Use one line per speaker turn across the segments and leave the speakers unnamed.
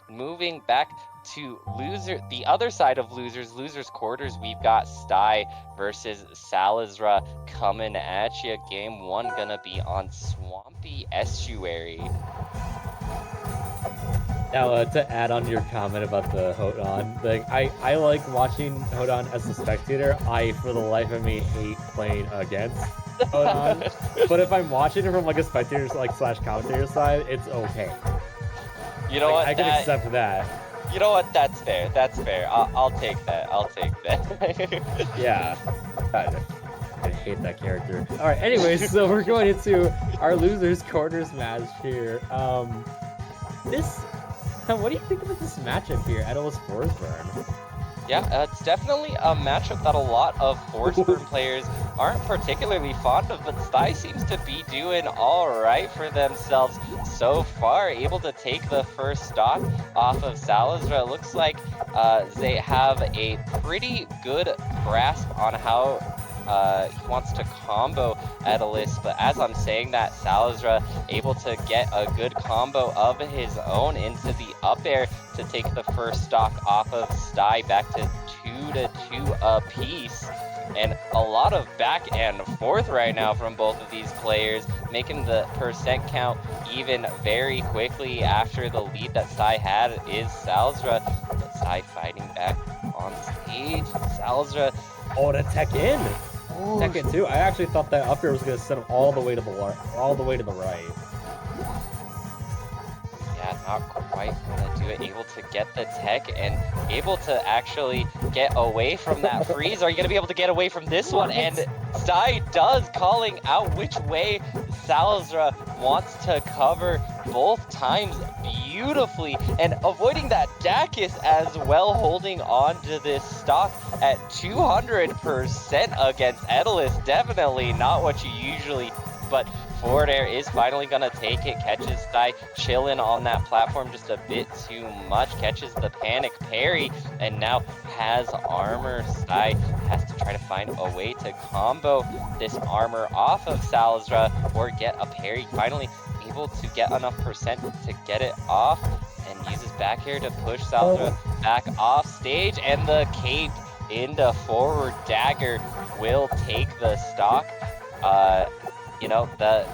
moving back to the other side of losers quarters, we've got Sty versus Salazra coming at you. Game 1 gonna be on Swampy Estuary.
Now, to add on to your comment about the Hodan thing, I like watching Hodan as a spectator. I, for the life of me, hate playing against Hodan. But if I'm watching it from like a spectator slash commentator side, it's okay.
You know what?
I can accept that.
You know what? That's fair. That's fair. I'll take that. I'll take that.
Yeah. I hate that character. All right. Anyways, so we're going into our losers quarters match here. What do you think about this matchup here? Etalus Forsburn.
Yeah, it's definitely a matchup that a lot of Forsburn players aren't particularly fond of, but Sty seems to be doing all right for themselves so far, able to take the first stock off of Salazra. It looks like they have a pretty good grasp on how he wants to combo Etalus, but as I'm saying that, Salazra able to get a good combo of his own into the up air to take the first stock off of Sty, back to 2-2 apiece. And a lot of back and forth right now from both of these players, making the percent count even very quickly after the lead that Sty had is Salazra. But Sty fighting back on stage. Salazra.
Oh, to tech in. Tech in too. I actually thought that up air was going to send him all the way to the right.
Yeah, not quite gonna do it. Able to get the tech and able to actually get away from that freeze. Are you gonna be able to get away from this one? And Sty does, calling out which way Salazra wants to cover both times beautifully, and avoiding that Dacus as well, holding on to this stock at 200% against Etalus. Definitely not what you usually, but forward air is finally gonna take it, catches Sty chilling on that platform just a bit too much, catches the panic parry, and now has armor. Sty has to try to find a way to combo this armor off of Salazra or get a parry. Finally able to get enough percent to get it off, and uses back air to push Salazra back off stage, and the cape into forward dagger will take the stock. You know, the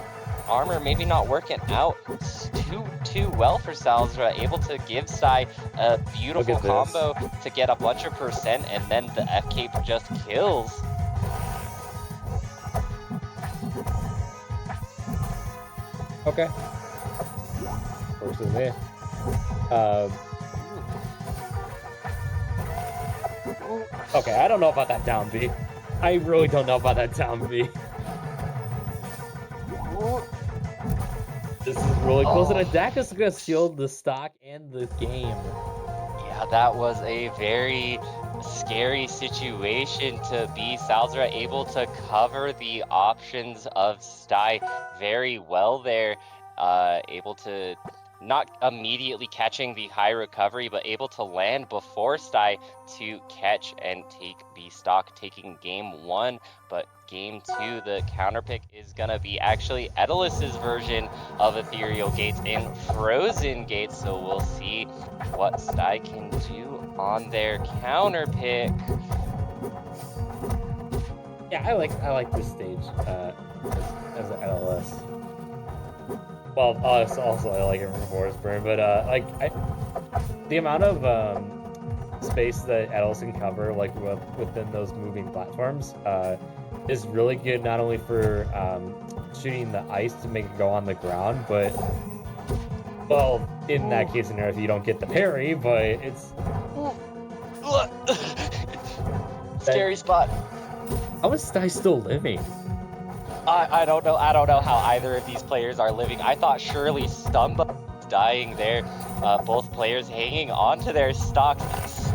armor maybe not working out too well for Salazra, able to give Sty a beautiful combo to get a bunch of percent, and then the F cape just kills.
Okay. Works with me. Okay, I don't know about that down B. I really don't know about that down B. This is really close, and Dacus is gonna steal the stock and the game.
Yeah, that was a very scary situation to be. Salazra able to cover the options of Sty very well there, able to not immediately catching the high recovery, but able to land before Sty to catch and take the stock, taking game 1. But game 2, the counter pick is gonna be actually Etalus' version of Ethereal Gates in Frozen Gates, so we'll see what Sty can do on their counter pick.
Yeah, I like this stage as an Etalus. Well, also I like it from Forsburn, but the amount of space that Etalus can cover, like within those moving platforms, is really good. Not only for shooting the ice to make it go on the ground, but well, in that case scenario, if you don't get the parry, but it's
scary spot.
How is Sty still living?
I don't know. I don't know how either of these players are living. I thought surely Stumba was dying there. Both players hanging on to their stocks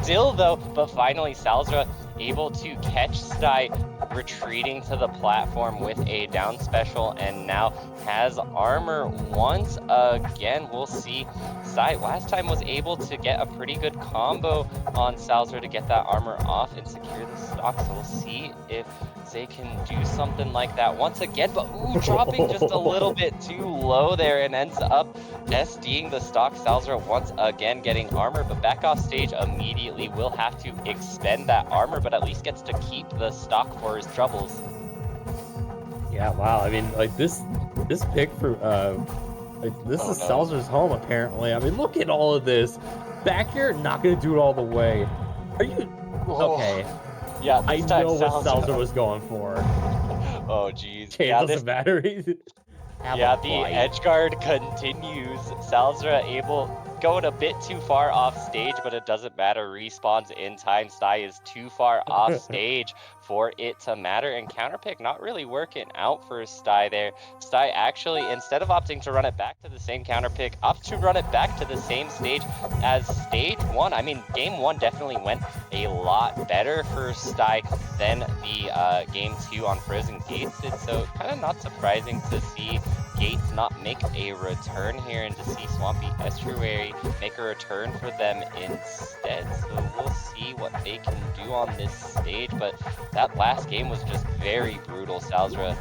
still though, but finally Salazra able to catch Sty retreating to the platform with a down special and now has armor once again. We'll see. Sai last time was able to get a pretty good combo on Salazra to get that armor off and secure the stock. So we'll see if they can do something like that once again, but ooh, dropping just a little bit too low there and ends up SDing the stock. Salazra once again getting armor, but back off stage immediately. Will have to expend that armor, but at least gets to keep the stock for his troubles.
Yeah, wow. I mean, like this pick for this is Salazra's home apparently. I mean, look at all of this. Back here, not gonna do it all the way. Are you okay?
Yeah,
I know what Salazra was going for.
Oh, geez.
Okay,
yeah,
it doesn't matter.
Yeah, the edge guard continues. Salazra going a bit too far off stage, but it doesn't matter. Respawns in time. Sty is too far off stage for it to matter. And counterpick not really working out for Sty there. Sty actually, instead of opting to run it back to the same counterpick, opts to run it back to the same stage as stage 1. I mean, game 1 definitely went a lot better for Sty than the game 2 on Frozen Gates did. So kind of not surprising to see Gates not make a return here and to see Swampy Estuary make a return for them instead. So we'll see what they can do on this stage, but that last game was just very brutal. Salazra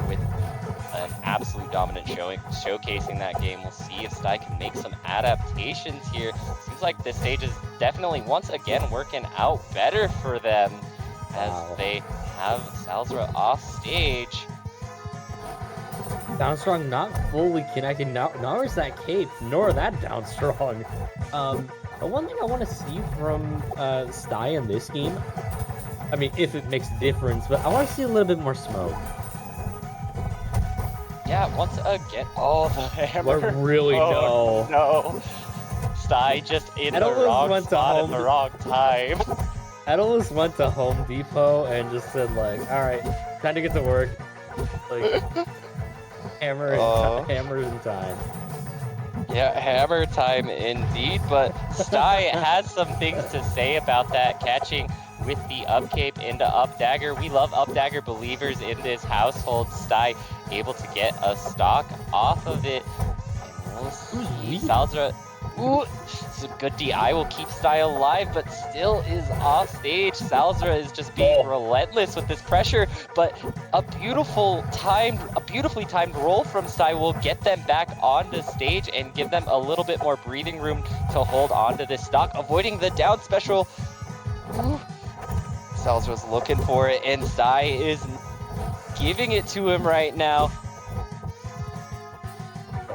with an absolute dominant showcasing that game. We'll see if Sty can make some adaptations here. Seems like this stage is definitely once again working out better for them as they have Salazra off stage.
Downstrong not fully connected, nor is that cape, nor that Downstrong. But one thing I want to see from Sty in this game, I mean, if it makes a difference, but I want to see a little bit more smoke.
Yeah, once again, the hammer.
But really,
no. Sty just in the wrong spot at the wrong time.
Etalus went to Home Depot and just said, like, all right, time to get to work. Like, hammers in time.
Yeah, hammer time indeed, but Sty has some things to say about that, catching with the up cape into up dagger. We love up dagger believers in this household. Sty able to get a stock off of it. And we'll see. Salazra, ooh, it's a good DI will keep Sty alive, but still is off stage. Salazra is just being relentless with this pressure, but a beautifully timed roll from Sty will get them back onto stage and give them a little bit more breathing room to hold onto this stock, avoiding the down special. Ooh. Salazra's looking for it, and Sty is giving it to him right now.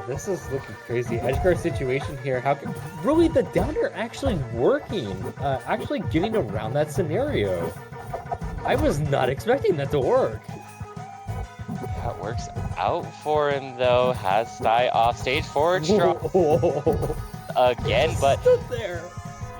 This is looking crazy. Edgeguard situation here. How can really the downer actually working? Actually getting around that scenario. I was not expecting that to work.
That works out for him though. Has Sty off stage forward strong again, but
there.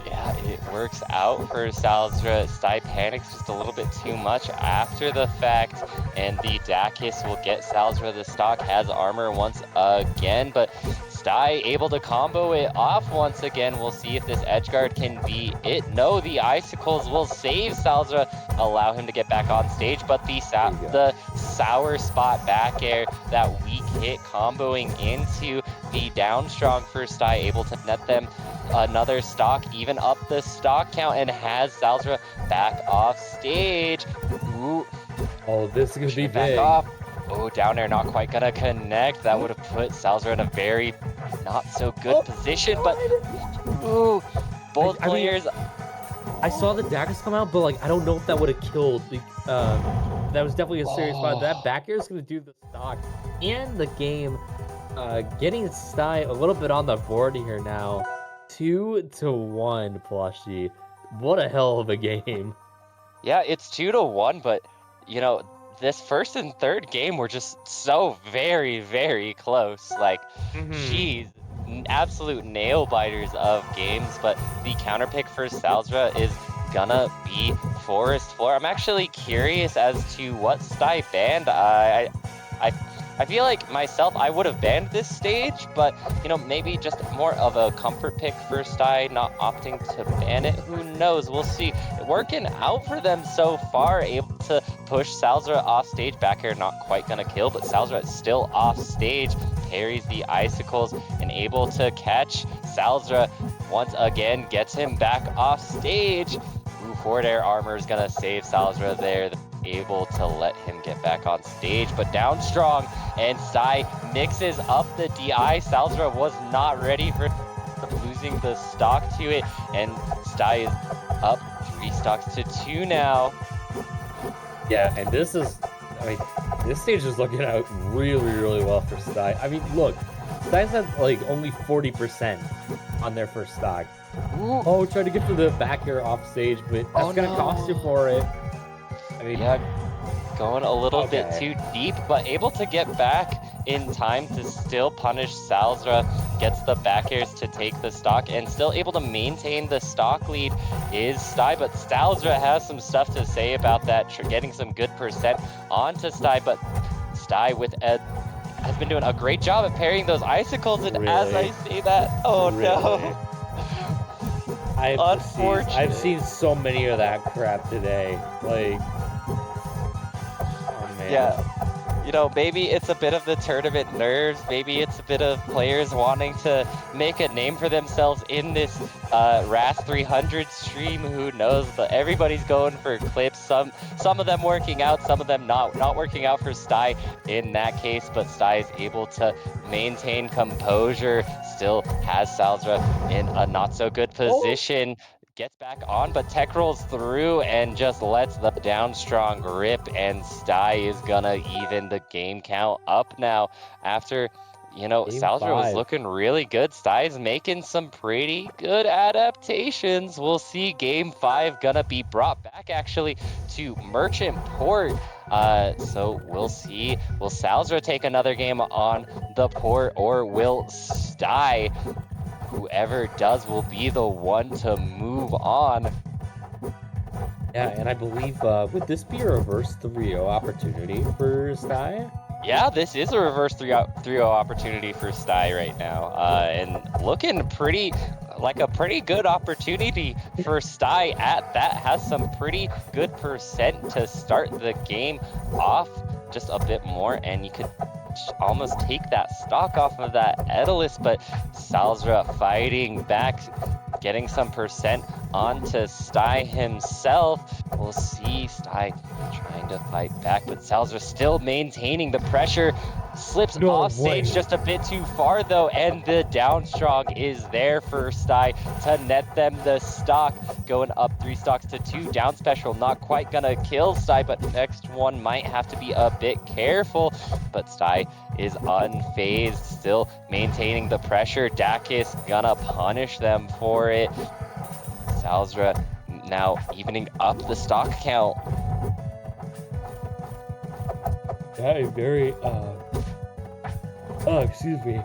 Yeah, it works out for Salazra. Sty panics just a little bit too much after the fact, and the Dakis will get Salazra. The stock has armor once again, but Sty able to combo it off once again. We'll see if this edgeguard can be it. No, the icicles will save Salazra, allow him to get back on stage, but the sour spot back air, that weak hit comboing into the down strong for Sty, able to net them another stock, even up the stock count, and has Salazra back off stage. Ooh.
Oh, this is gonna be
back
big.
off. Oh, down air not quite gonna connect. That would have put Salazra in a very not so good position, but ooh, both players.
I saw the daggers come out, but like I don't know if that would have killed. That was definitely a serious spot. That back air is gonna do the stock and the game. Getting Sty a little bit on the board here now. 2-1 plushie. What a hell of a game.
Yeah, it's 2-1, but you know, this first and third game were just so very, very close. Like, geez, absolute nail biters of games, but the counterpick for Salazra is gonna be Forest Floor. I'm actually curious as to what Sty banned. I I feel like myself, I would have banned this stage, but, you know, maybe just more of a comfort pick for Sty, not opting to ban it. Who knows? We'll see. Working out for them so far, able to push Salazra off stage. Back air not quite gonna kill, but Salazra is still off stage, parries the icicles, and able to catch Salazra once again, gets him back off stage. Ooh, forward air armor is gonna save Salazra there, able to let him get back on stage, but down strong, and Sty mixes up the DI. Salazra was not ready for losing the stock to it, and Sty is up 3 stocks to 2 now.
Yeah, and this is, I mean, this stage is looking out really, really well for Sty. I mean, look, Sty's had like only 40% on their first stock.
Ooh.
Oh, tried to get for the back air off stage, but that's gonna cost you for it. I mean,
yeah, going a little bit too deep, but able to get back in time to still punish Salazra, gets the back airs to take the stock, and still able to maintain the stock lead is Sty, but Salazra has some stuff to say about that, getting some good percent onto Sty, but Sty with has been doing a great job at parrying those icicles, and as I say that, oh no.
I've seen so many of that crap today, like, oh man.
Yeah, you know, maybe it's a bit of the tournament nerves, maybe it's a bit of players wanting to make a name for themselves in this RAS 300 stream, who knows, but everybody's going for clips, some of them working out, some of them not working out for Sty in that case, but Sty is able to maintain composure, still has Salazra in a not so good position. Gets back on, but tech rolls through and just lets the down strong rip, and Sty is gonna even the game count up now after, you know, Salazra was looking really good. Sty's making some pretty good adaptations. We'll see game 5 gonna be brought back actually to Merchant Port. So we'll see. Will Salazra take another game on the port, or will Sty? Whoever does will be the one to move on.
Yeah, and I believe, would this be a reverse 3-0 opportunity for Sty?
Yeah, this is a reverse 3-0 opportunity for Sty right now. And looking pretty, like a pretty good opportunity for Sty at that. Has some pretty good percent to start the game off just a bit more, and you could almost take that stock off of that Etalus, but Salazra fighting back, getting some percent onto Sty himself. We'll see Sty trying to fight back, but Salazra still maintaining the pressure. Slips off stage just a bit too far though, and the down strong is there for Sty to net them the stock, going up 3 stocks to 2. Down special not quite gonna kill Sty, but next one might have to be a bit careful, but Sty is unfazed, still maintaining the pressure. Dakis gonna punish them for it. Salazra now evening up the stock count.
Yeah, very, oh, excuse me.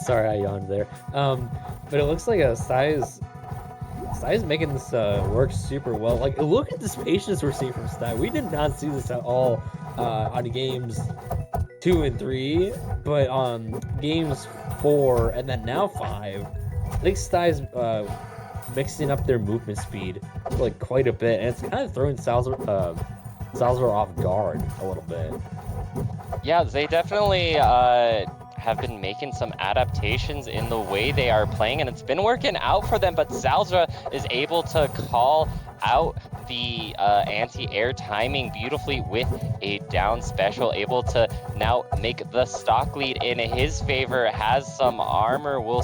Sorry, I yawned there. But it looks like Sty is making this work super well. Like, look at this patience we're seeing from Sty. We did not see this at all on games 2 and 3, but on games 4 and then now 5, I think Sty's mixing up their movement speed like quite a bit, and it's kind of throwing Salazra off guard a little bit.
Yeah, they definitely have been making some adaptations in the way they are playing, and it's been working out for them, but Salazra is able to call out the anti-air timing beautifully with a down special, able to now make the stock lead in his favor, has some armor. Will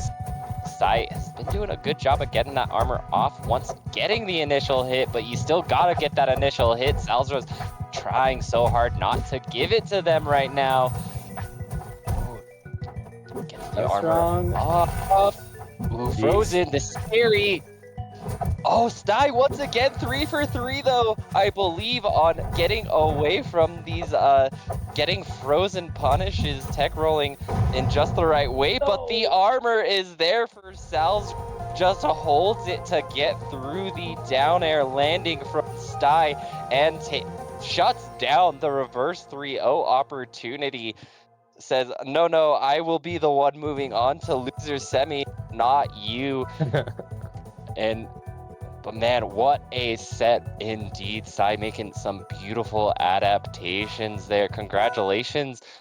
Sty has been doing a good job of getting that armor off once getting the initial hit, but you still gotta get that initial hit. Salazra's trying so hard not to give it to them right now. Gets the armor off. Ooh, frozen, the scary. Oh, Sty once again 3 for 3 though, I believe, on getting away from these getting frozen punishes, tech rolling in just the right way, but the armor is there for Sal's, just holds it to get through the down air landing from Sty and shuts down the reverse 3-0 opportunity. Says, no, I will be the one moving on to loser semi, not you. But man, what a set indeed. Sai making some beautiful adaptations there. Congratulations